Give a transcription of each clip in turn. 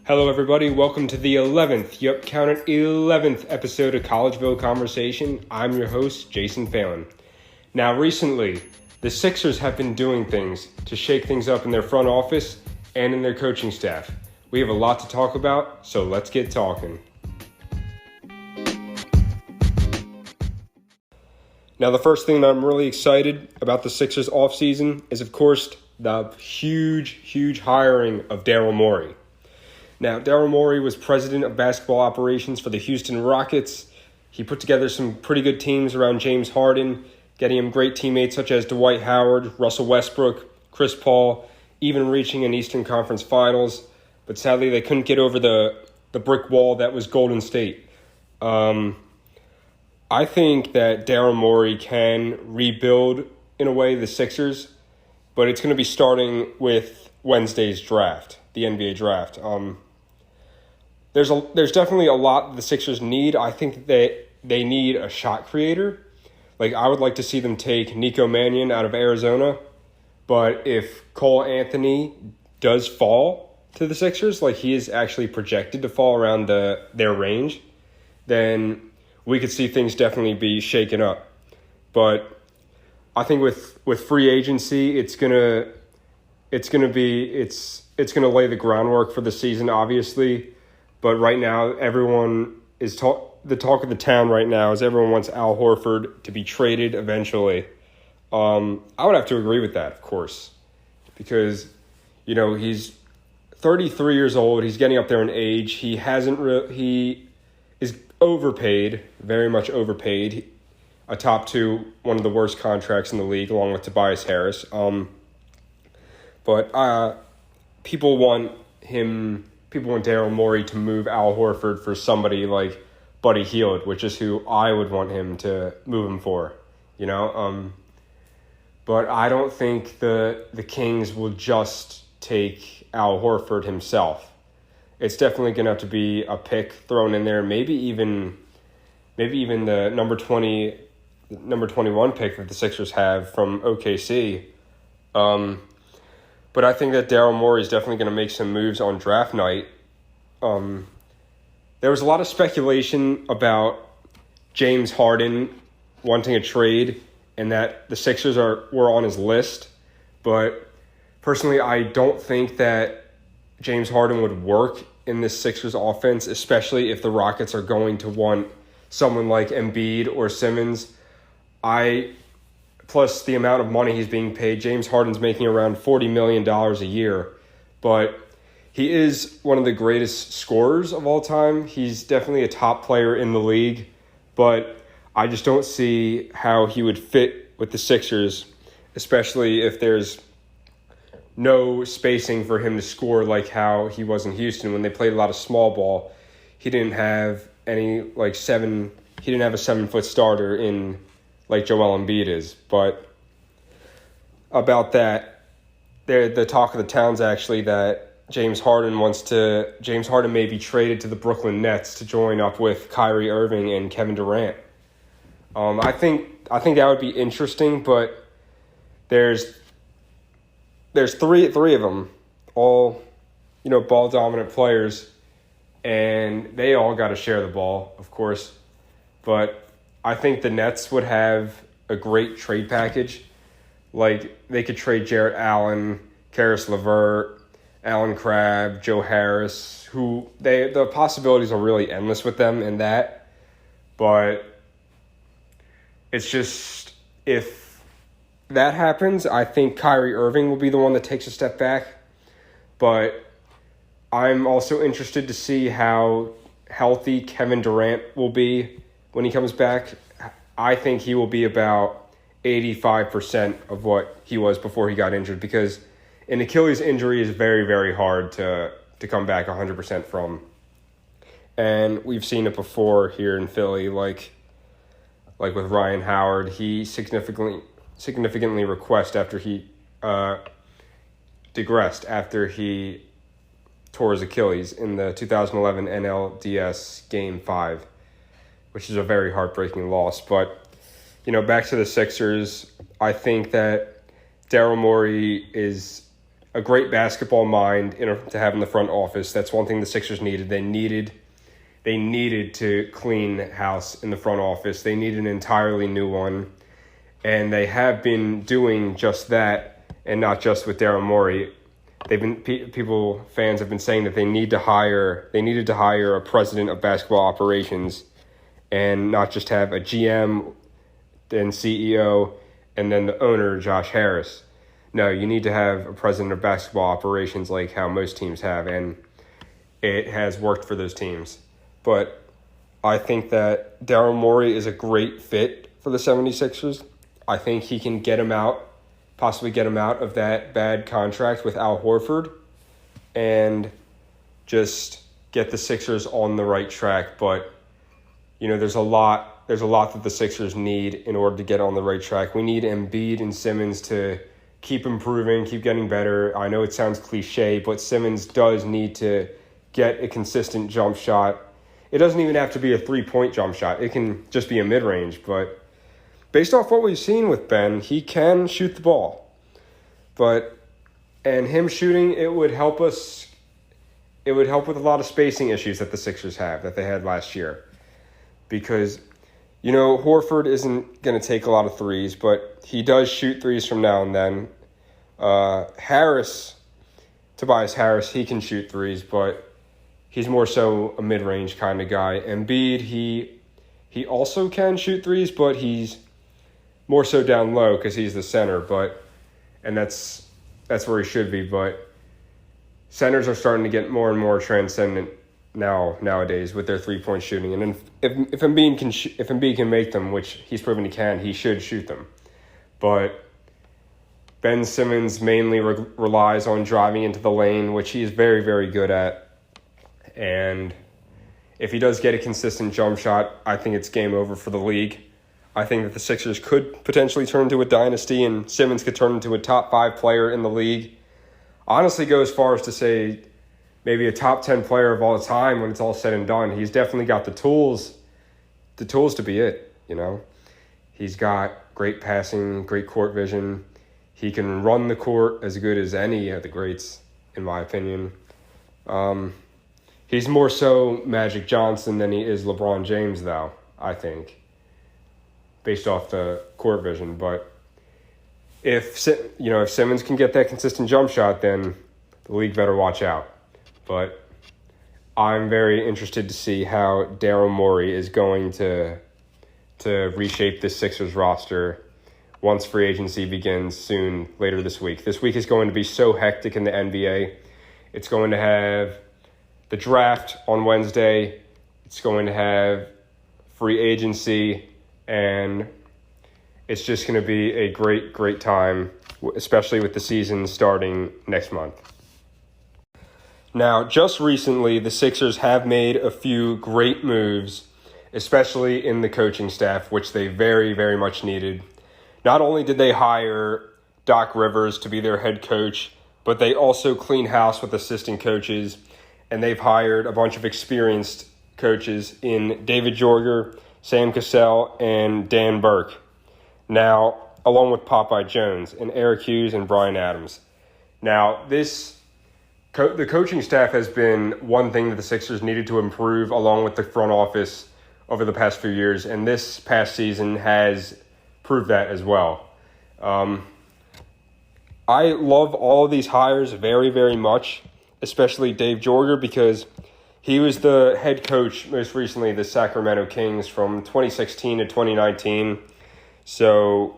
Hello, everybody. Welcome to the 11th, count it, 11th episode of Collegeville Conversation. I'm your host, Jason Phelan. Now, recently, the Sixers have been doing things to shake things up in their front office and in their coaching staff. We have a lot to talk about, so let's get talking. Now, the first thing that I'm really excited about the Sixers offseason is, of course, the huge hiring of Daryl Morey. Now, Daryl Morey was president of basketball operations for the Houston Rockets. He put together some pretty good teams around James Harden, getting him great teammates such as Dwight Howard, Russell Westbrook, Chris Paul, even reaching an Eastern Conference Finals. But sadly, they couldn't get over the brick wall that was Golden State. I think that Daryl Morey can rebuild, in a way, the Sixers, but it's going to be starting with Wednesday's draft, the NBA draft. There's definitely a lot the Sixers need. I think that they need a shot creator. Like, I would like to see them take Nico Mannion out of Arizona. But if Cole Anthony does fall to the Sixers, like he is actually projected to fall around their range, then we could see things definitely be shaken up. But I think with free agency, it's gonna lay the groundwork for the season, obviously. But right now, everyone is the talk of the town right now is everyone wants Al Horford to be traded eventually. I would have to agree with that, of course, because he's 33 years old. He's getting up there in age. He is overpaid, very much overpaid. A top two, one of the worst contracts in the league, along with Tobias Harris. But people want Daryl Morey to move Al Horford for somebody like Buddy Hield, which is who I would want him to move him for, But I don't think the Kings will just take Al Horford himself. It's definitely going to have to be a pick thrown in there, maybe even the number 21 pick that the Sixers have from OKC. But I think that Daryl Morey is definitely going to make some moves on draft night. There was a lot of speculation about James Harden wanting a trade and that the Sixers were on his list. But personally, I don't think that James Harden would work in this Sixers offense, especially if the Rockets are going to want someone like Embiid or Simmons. Plus the amount of money he's being paid. James Harden's making around $40 million a year, but he is one of the greatest scorers of all time. He's definitely a top player in the league, but I just don't see how he would fit with the Sixers, especially if there's no spacing for him to score like how he was in Houston when they played a lot of small ball. He didn't have he didn't have a 7-foot starter in like Joel Embiid is. But about that, the talk of the town's actually that James Harden may be traded to the Brooklyn Nets to join up with Kyrie Irving and Kevin Durant. I think that would be interesting, but there's three of them, all ball dominant players, and they all got to share the ball, of course. But I think the Nets would have a great trade package. Like, they could trade Jarrett Allen, Karis LeVert, Allen Crabbe, Joe Harris, the possibilities are really endless with them in that. But it's just, if that happens, I think Kyrie Irving will be the one that takes a step back. But I'm also interested to see how healthy Kevin Durant will be when he comes back. I think he will be about 85% of what he was before he got injured, because an Achilles injury is very, very hard to come back 100% from. And we've seen it before here in Philly, like with Ryan Howard. He significantly regressed after he digressed after he tore his Achilles in the 2011 NLDS Game 5, which is a very heartbreaking loss. But, back to the Sixers, I think that Daryl Morey is a great basketball mind to have in the front office. That's one thing the Sixers needed. They needed to clean house in the front office. They needed an entirely new one. And they have been doing just that, and not just with Daryl Morey. Fans have been saying that they needed to hire a president of basketball operations, and not just have a GM, then CEO, and then the owner, Josh Harris. No, you need to have a president of basketball operations like how most teams have, and it has worked for those teams. But I think that Daryl Morey is a great fit for the 76ers. I think he can possibly get him out of that bad contract with Al Horford and just get the Sixers on the right track. But, there's a lot that the Sixers need in order to get on the right track. We need Embiid and Simmons to keep improving, keep getting better. I know it sounds cliche, but Simmons does need to get a consistent jump shot. It doesn't even have to be a three-point jump shot. It can just be a mid-range, but based off what we've seen with Ben, he can shoot the ball. And him shooting, it would help us. It would help with a lot of spacing issues that the Sixers have, that they had last year. Because, Horford isn't going to take a lot of threes, but he does shoot threes from now and then. Tobias Harris, he can shoot threes, but he's more so a mid-range kind of guy. Embiid, he also can shoot threes, but he's more so down low because he's the center, and that's where he should be. But centers are starting to get more and more transcendent nowadays with their 3-point shooting. And if Embiid can make them, which he's proven he can, he should shoot them. But Ben Simmons mainly relies on driving into the lane, which he is very, very good at. And if he does get a consistent jump shot, I think it's game over for the league. I think that the Sixers could potentially turn into a dynasty, and Simmons could turn into a top 5 player in the league. Honestly, go as far as to say maybe a top 10 player of all time when it's all said and done. He's definitely got the tools to be it, He's got great passing, great court vision. He can run the court as good as any of the greats, in my opinion. He's more so Magic Johnson than he is LeBron James, though, I think, based off the court vision. But if Simmons can get that consistent jump shot, then the league better watch out. But I'm very interested to see how Daryl Morey is going to reshape this Sixers roster once free agency begins soon, later this week. This week is going to be so hectic in the NBA. It's going to have the draft on Wednesday. It's going to have free agency, and it's just going to be a great, great time, especially with the season starting next month. Now, just recently, the Sixers have made a few great moves, especially in the coaching staff, which they very, very much needed. Not only did they hire Doc Rivers to be their head coach, but they also cleaned house with assistant coaches, and they've hired a bunch of experienced coaches in David Jorger, Sam Cassell, and Dan Burke. Now, along with Popeye Jones and Eric Hughes and Brian Adams. Now, the coaching staff has been one thing that the Sixers needed to improve along with the front office over the past few years, and this past season has proved that as well. I love all of these hires very, very much, especially Dave Jorger, because he was the head coach most recently of the Sacramento Kings from 2016 to 2019. So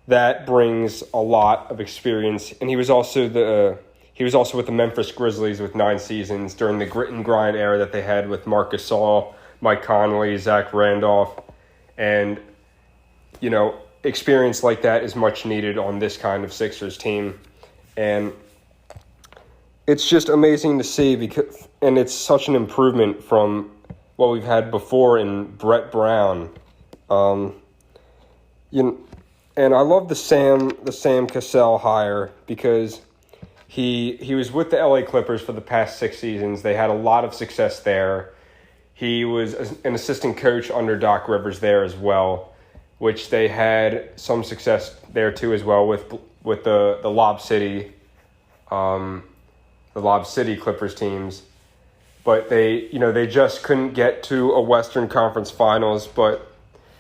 that brings a lot of experience, and he was also with the Memphis Grizzlies with 9 seasons during the grit and grind era that they had with Marc Gasol, Mike Conley, Zach Randolph, and experience like that is much needed on this kind of Sixers team, and it's just amazing to see and it's such an improvement from what we've had before in Brett Brown. And I love the Sam Cassell hire because he was with the LA Clippers for the past 6 seasons. They had a lot of success there. He was an assistant coach under Doc Rivers there as well, which they had some success there too as well with the Lob City the Lob City Clippers teams. But they just couldn't get to a Western Conference Finals, but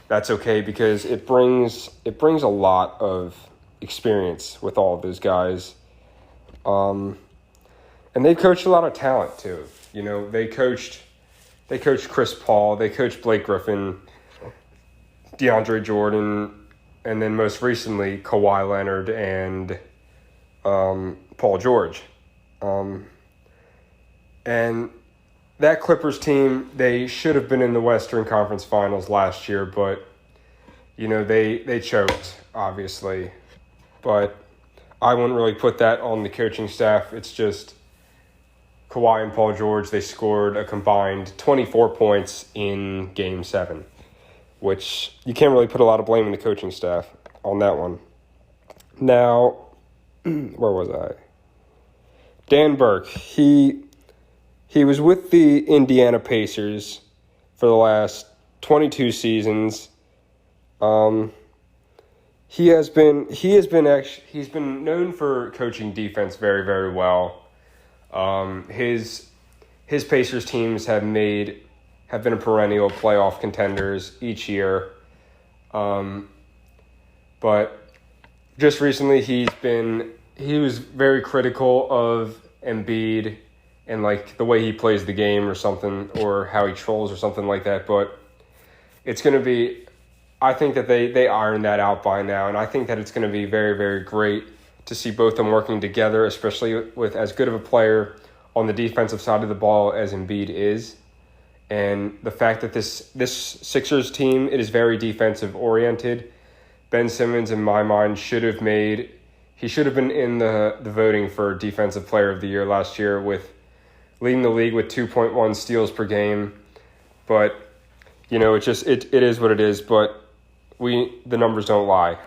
that's okay because it brings a lot of experience with all of those guys. And they've coached a lot of talent too. They coached Chris Paul, they coached Blake Griffin, DeAndre Jordan, and then most recently Kawhi Leonard and Paul George. And that Clippers team, they should have been in the Western Conference Finals last year, but, they choked, obviously. But I wouldn't really put that on the coaching staff. It's just Kawhi and Paul George, they scored a combined 24 points in Game 7, which you can't really put a lot of blame on the coaching staff on that one. Now, where was I? Dan Burke, he was with the Indiana Pacers for the last 22 seasons. He's been known for coaching defense very, very well. His Pacers teams have been a perennial playoff contenders each year. But just recently he was very critical of Embiid and the way he plays the game or something, or how he trolls or something like that. But it's going to be, I think that they ironed that out by now, and I think that it's going to be very, very great to see both of them working together, especially with as good of a player on the defensive side of the ball as Embiid is. And the fact that this Sixers team, it is very defensive oriented. Ben Simmons, in my mind, should have been in the voting for Defensive Player of the Year last year, with leading the league with 2.1 steals per game. But, it is what it is, but the numbers don't lie.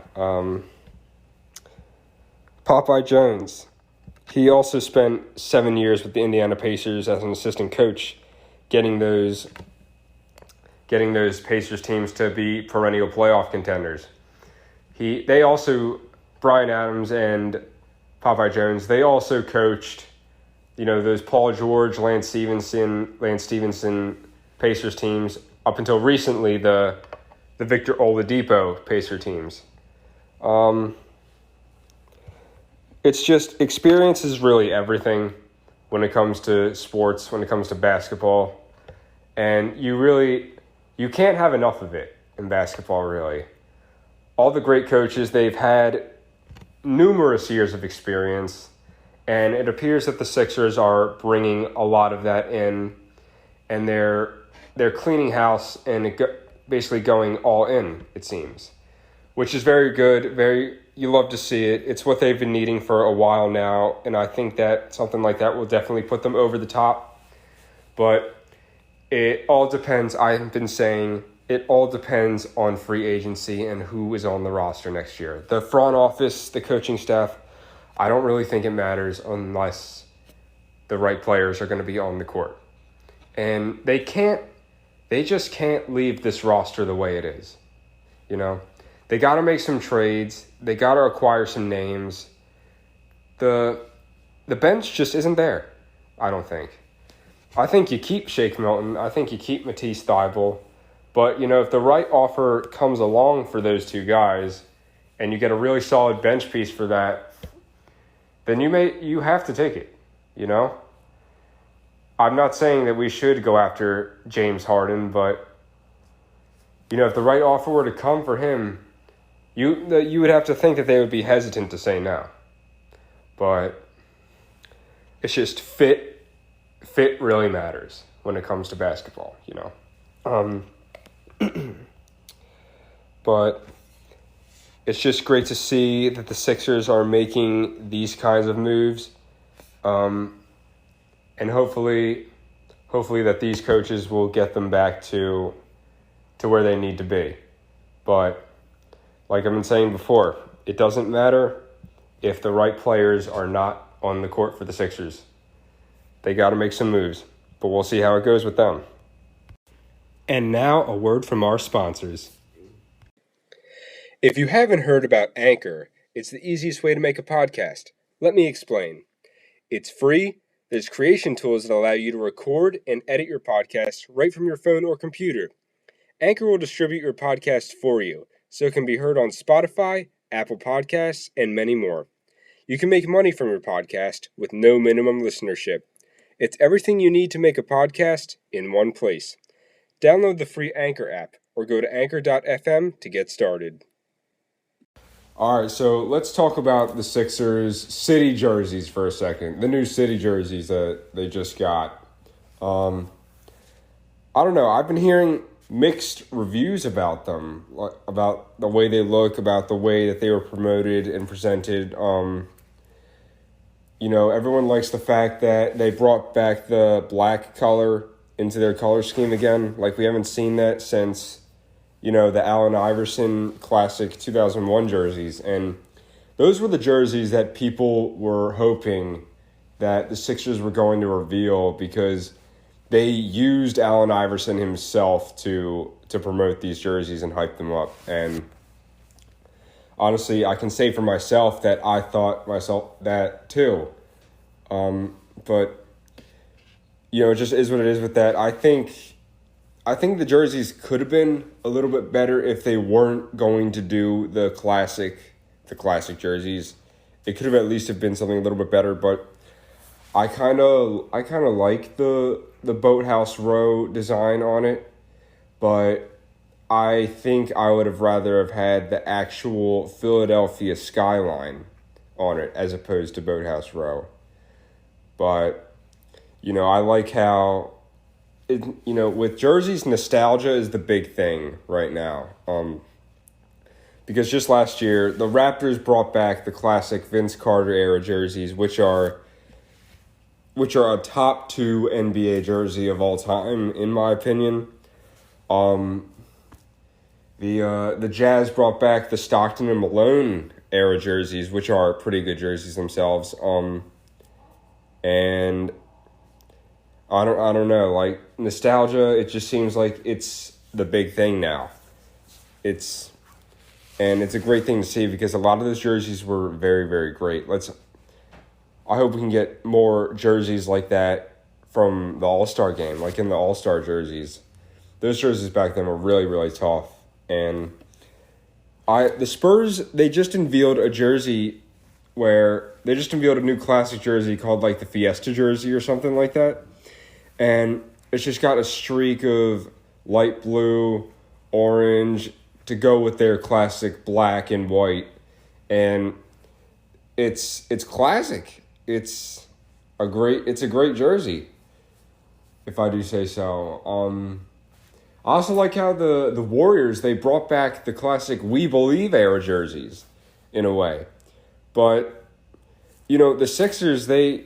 Popeye Jones, he also spent 7 years with the Indiana Pacers as an assistant coach, getting those Pacers teams to be perennial playoff contenders. Brian Adams and Popeye Jones, they also coached, those Paul George, Lance Stevenson Pacers teams up until recently, the Victor Oladipo Pacer teams. It's just, experience is really everything when it comes to sports, when it comes to basketball. And you can't have enough of it in basketball, really. All the great coaches, they've had numerous years of experience, and it appears that the Sixers are bringing a lot of that in, and they're cleaning house and basically going all in, it seems, which is very good. You love to see it. It's what they've been needing for a while now, and I think that something like that will definitely put them over the top. But it all depends. I've been saying it all depends on free agency and who is on the roster next year. The front office, the coaching staff, I don't really think it matters unless the right players are going to be on the court. And they just can't leave this roster the way it is. They got to make some trades. They got to acquire some names. The bench just isn't there, I don't think. I think you keep Shake Milton. I think you keep Matisse Thybulle. But, if the right offer comes along for those two guys and you get a really solid bench piece for that, then you have to take it, I'm not saying that we should go after James Harden, but, if the right offer were to come for him, you would have to think that they would be hesitant to say no. But it's just fit really matters when it comes to basketball, But it's just great to see that the Sixers are making these kinds of moves. And hopefully that these coaches will get them back to where they need to be. But like I've been saying before, it doesn't matter if the right players are not on the court for the Sixers. They got to make some moves, but we'll see how it goes with them. And now a word from our sponsors. If you haven't heard about Anchor, it's the easiest way to make a podcast. Let me explain. It's free. There's creation tools that allow you to record and edit your podcast right from your phone or computer. Anchor will distribute your podcast for you, so it can be heard on Spotify, Apple Podcasts, and many more. You can make money from your podcast with no minimum listenership. It's everything you need to make a podcast in one place. Download the free Anchor app or go to anchor.fm to get started. All right, so let's talk about the Sixers' city jerseys for a second. The new city jerseys that they just got. I don't know. I've been hearing mixed reviews about them, about the way they look, about the way that they were promoted and presented. Everyone likes the fact that they brought back the black color into their color scheme again. Like, we haven't seen that since, the Allen Iverson Classic 2001 jerseys. And those were the jerseys that people were hoping that the Sixers were going to reveal, because they used Allen Iverson himself to promote these jerseys and hype them up. And honestly, I can say for myself that I thought myself that too. But it just is what it is with that. I think the jerseys could have been a little bit better if they weren't going to do the classic jerseys. It could have at least have been something a little bit better, but I kind of like the Boathouse Row design on it, but I think I would have rather have had the actual Philadelphia skyline on it as opposed to Boathouse Row. But, I like how, with jerseys, nostalgia is the big thing right now. Because just last year, the Raptors brought back the classic Vince Carter era jerseys, which are a top 2 NBA jersey of all time, in my opinion. The Jazz brought back the Stockton and Malone era jerseys, which are pretty good jerseys themselves. And I don't know, like, nostalgia, it just seems like it's the big thing now. It's a great thing to see, because a lot of those jerseys were very, very great. I hope we can get more jerseys like that from the All-Star game, like in the All-Star jerseys. Those jerseys back then were really, really tough. And the Spurs, they just unveiled a new classic jersey called like the Fiesta jersey or something like that. And it's just got a streak of light blue, orange to go with their classic black and white. And it's classic. It's a great jersey, if I do say so. I also like how the Warriors, they brought back the classic We Believe era jerseys in a way. But, the Sixers, they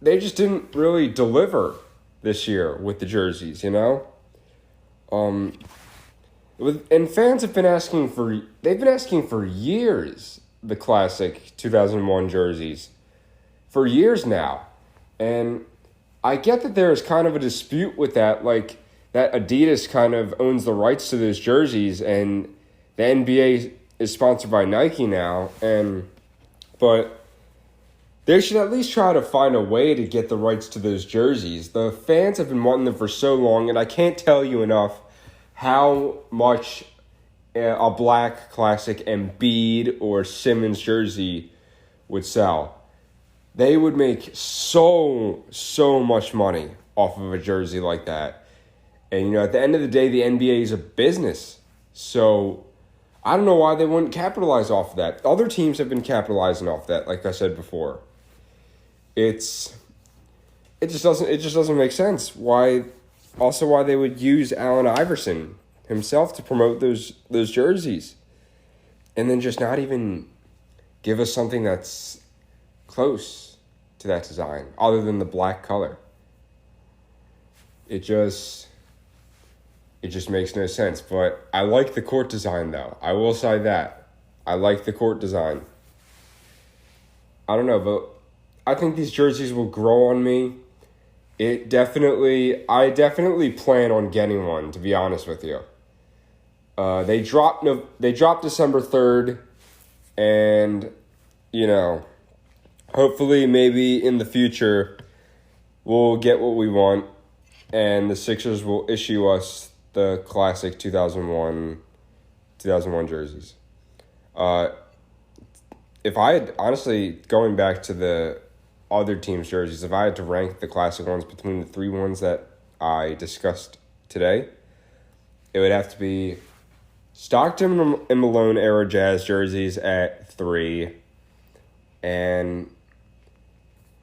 just didn't really deliver this year with the jerseys, And fans have been asking for years the classic 2001 jerseys. For years now. And I get that there is kind of a dispute with that, like that Adidas kind of owns the rights to those jerseys, and the NBA is sponsored by Nike now, but they should at least try to find a way to get the rights to those jerseys. The fans have been wanting them for so long, and I can't tell you enough how much a black classic Embiid or Simmons jersey would sell. They would make so much money off of a jersey like that. And, at the end of the day, the NBA is a business. So I don't know why they wouldn't capitalize off of that. Other teams have been capitalizing off that, like I said before. It just doesn't make sense why they would use Allen Iverson himself to promote those jerseys, and then just not even give us something that's close to that design other than the black color. It just makes no sense. But I like the court design, though. I will say that. I like the court design. I don't know, but I think these jerseys will grow on me. I definitely plan on getting one, to be honest with you. They dropped December 3rd, and, hopefully, maybe in the future, we'll get what we want, and the Sixers will issue us the classic 2001 jerseys. If I had, honestly, going back to the other teams' jerseys, if I had to rank the classic ones between the three ones that I discussed today, it would have to be Stockton and Malone era Jazz jerseys at 3, and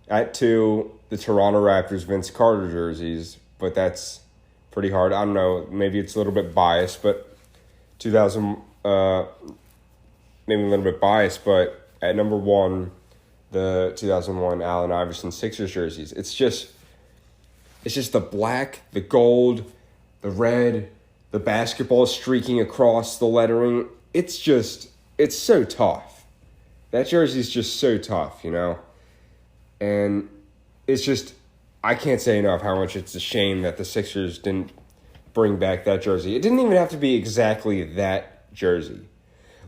at 2, the Toronto Raptors Vince Carter jerseys, but that's pretty hard. I don't know, maybe it's a little bit biased, but maybe a little bit biased, but at number 1, the 2001 Allen Iverson Sixers jerseys. It's just the black, the gold, the red, the basketball streaking across the lettering. It's so tough. That jersey's just so tough, And it's just, I can't say enough how much it's a shame that the Sixers didn't bring back that jersey. It didn't even have to be exactly that jersey.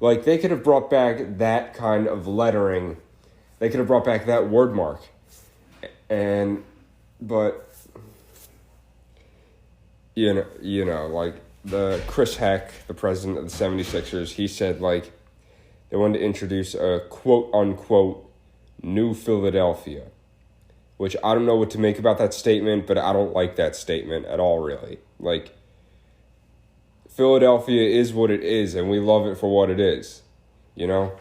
Like, they could have brought back that kind of lettering. They could have brought back that word mark. But, like, the Chris Heck, the president of the 76ers, he said, like, they wanted to introduce a quote-unquote new Philadelphia, which I don't know what to make about that statement, but I don't like that statement at all, really. Like, Philadelphia is what it is, and we love it for what it is, There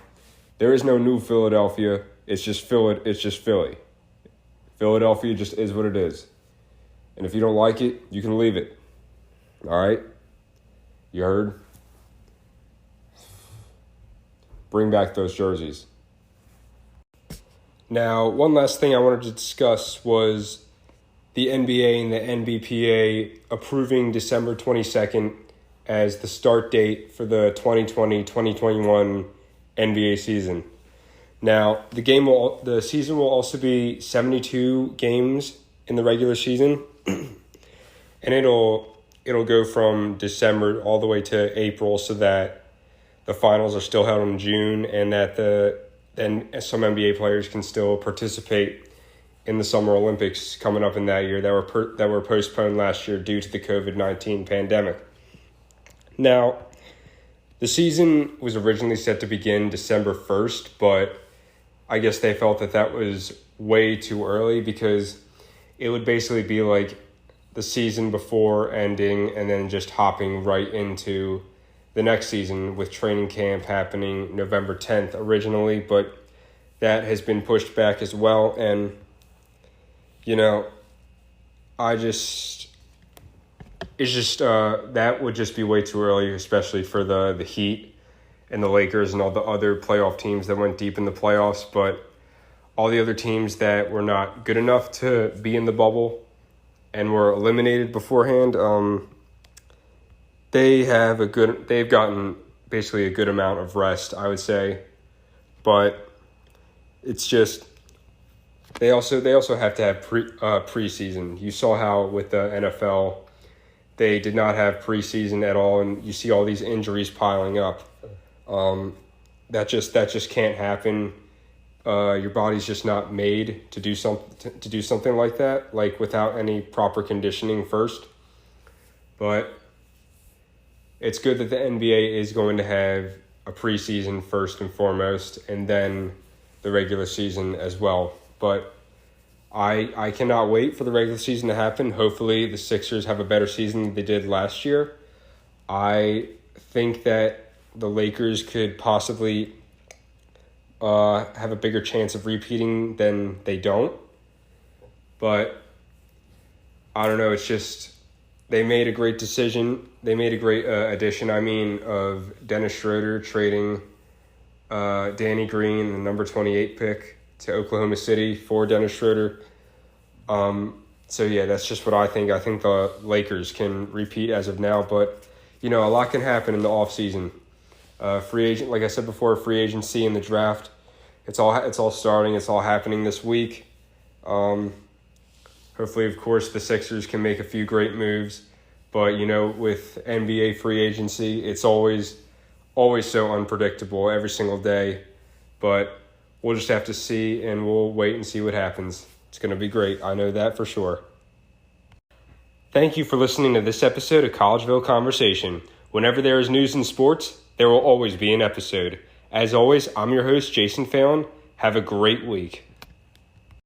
is no new Philadelphia. It's just Philly. Philadelphia just is what it is. And if you don't like it, you can leave it. All right? You heard? Bring back those jerseys. Now, one last thing I wanted to discuss was the NBA and the NBPA approving December 22nd as the start date for the 2020-2021 NBA season. Now, the season will also be 72 games in the regular season, and it'll go from December all the way to April, so that the finals are still held in June, and that then some NBA players can still participate in the Summer Olympics coming up in that year that were postponed last year due to the COVID-19 pandemic. Now, the season was originally set to begin December 1st, but I guess they felt that was way too early, because it would basically be like the season before ending and then just hopping right into the next season, with training camp happening November 10th originally, but that has been pushed back as well. And, that would just be way too early, especially for the Heat and the Lakers and all the other playoff teams that went deep in the playoffs. But all the other teams that were not good enough to be in the bubble and were eliminated beforehand, they've gotten basically a good amount of rest, I would say. But it's just, they also have to have preseason. You saw how with the NFL, they did not have preseason at all, and you see all these injuries piling up. That just can't happen. Your body's just not made to do something like that, like without any proper conditioning first. But it's good that the NBA is going to have a preseason first and foremost, and then the regular season as well. But I cannot wait for the regular season to happen. Hopefully the Sixers have a better season than they did last year. I think that the Lakers could possibly have a bigger chance of repeating than they don't. But I don't know, it's just, they made a great decision. They made a great addition, of Dennis Schroeder trading Danny Green, the number 28 pick, to Oklahoma City for Dennis Schroeder. So yeah, that's just what I think. I think the Lakers can repeat as of now, but a lot can happen in the offseason. Free agent, like I said before, free agency and the draft. It's all starting. It's all happening this week. Hopefully, of course, the Sixers can make a few great moves. But, with NBA free agency, it's always so unpredictable every single day. But we'll just have to see, and we'll wait and see what happens. It's going to be great. I know that for sure. Thank you for listening to this episode of Collegeville Conversation. Whenever there is news in sports, there will always be an episode. As always, I'm your host, Jason Phelan. Have a great week.